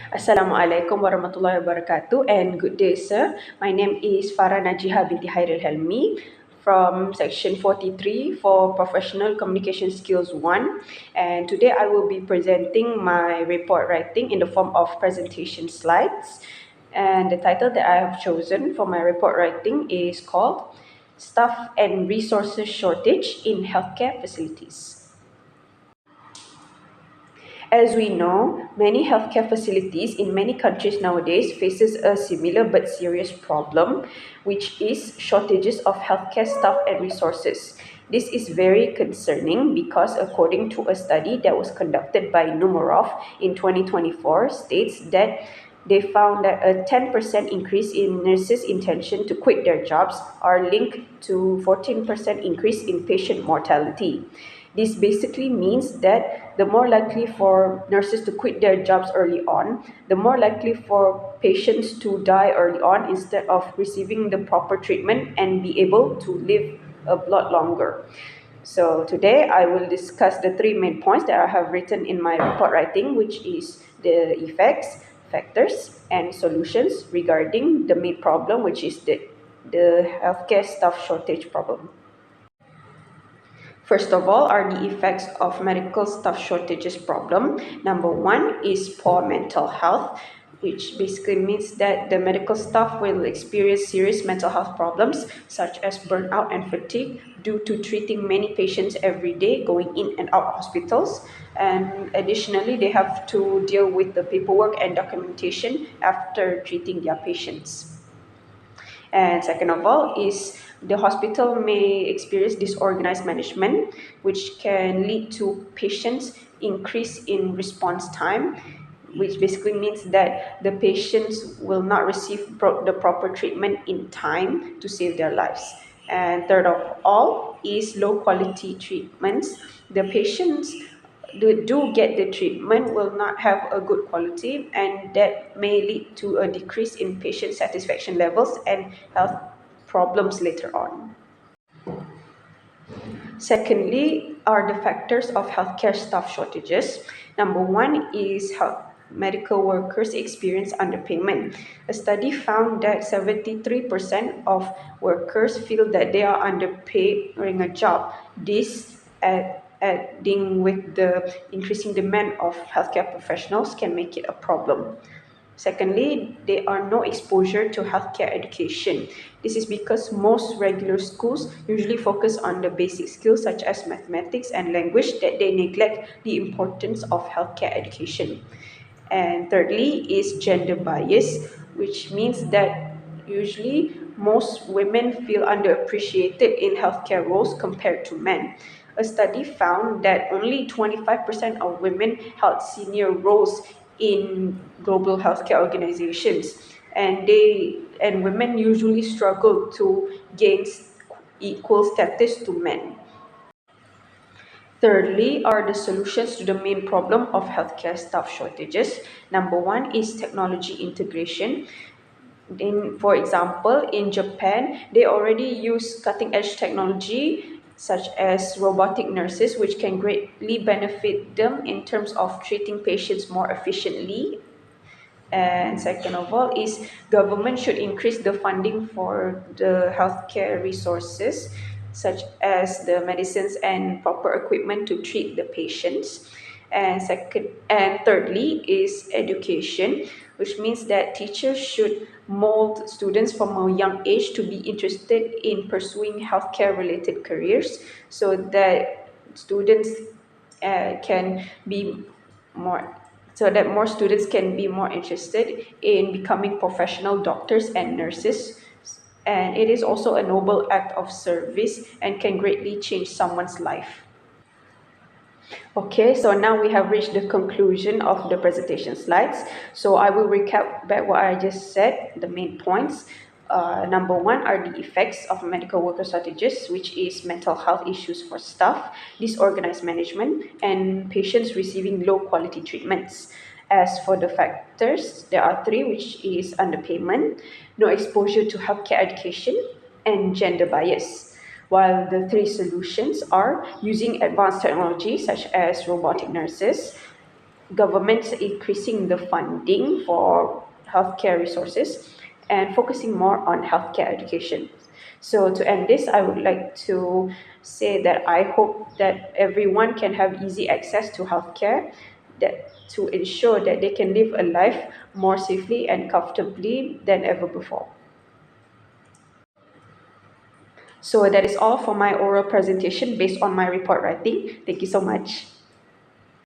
Assalamualaikum warahmatullahi wabarakatuh and good day, sir. My name is FARRA NAJIHAH binti HELMI from section 43 for Professional Communication Skills 1, and today I will be presenting my report writing in the form of presentation slides, and the title that I have chosen for my report writing is called Staff and Resources Shortage in Healthcare Facilities. As we know, many healthcare facilities in many countries nowadays faces a similar but serious problem, which is shortages of healthcare staff and resources. This is very concerning because according to a study that was conducted by Numerov in 2024 states that they found that a 10% increase in nurses' intention to quit their jobs are linked to 14% increase in patient mortality. This basically means that the more likely for nurses to quit their jobs early on, the more likely for patients to die early on instead of receiving the proper treatment and be able to live a lot longer. So today I will discuss the three main points that I have written in my report writing, which is the effects, factors, and solutions regarding the main problem, which is the healthcare staff shortage problem. First of all are the effects of medical staff shortages problem. Number one is poor mental health, which basically means that the medical staff will experience serious mental health problems such as burnout and fatigue due to treating many patients every day, going in and out of hospitals. And additionally, they have to deal with the paperwork and documentation after treating their patients. And second of all is the hospital may experience disorganized management, which can lead to patients increase in response time, which basically means that the patients will not receive the proper treatment in time to save their lives. And third of all is low quality treatments. The patients do get the treatment will not have a good quality, and that may lead to a decrease in patient satisfaction levels and health problems later on. Secondly are the factors of healthcare staff shortages. Number one is medical workers experience underpayment. A study found that 73% of workers feel that they are underpaid during a job. This adding with the increasing demand of healthcare professionals can make it a problem. Secondly, there are no exposure to healthcare education. This is because most regular schools usually focus on the basic skills such as mathematics and language that they neglect the importance of healthcare education. And thirdly is gender bias, which means that usually most women feel underappreciated in healthcare roles compared to men. A study found that only 25% of women held senior roles in global healthcare organizations, and women usually struggle to gain equal status to men. Thirdly are the solutions to the main problem of healthcare staff shortages. Number one is technology integration. For example, in Japan, they already use cutting-edge technology such as robotic nurses, which can greatly benefit them in terms of treating patients more efficiently. And second of all is government should increase the funding for the healthcare resources such as the medicines and proper equipment to treat the patients. And thirdly is education, which means that teachers should mold students from a young age to be interested in pursuing healthcare related careers so that students can be more so that more students can be more interested in becoming professional doctors and nurses. And it is also a noble act of service and can greatly change someone's life. Okay, so now we have reached the conclusion of the presentation slides. So I will recap back what I just said, the main points. Number one are the effects of medical worker shortages, which is mental health issues for staff, disorganized management, and patients receiving low quality treatments. As for the factors, there are three, which is underpayment, no exposure to healthcare education, and gender bias. While the three solutions are using advanced technology such as robotic nurses, governments increasing the funding for healthcare resources and focusing more on healthcare education. So to end this, I would like to say that I hope that everyone can have easy access to healthcare, that to ensure that they can live a life more safely and comfortably than ever before. So that is all for my oral presentation based on my report writing. Thank you so much.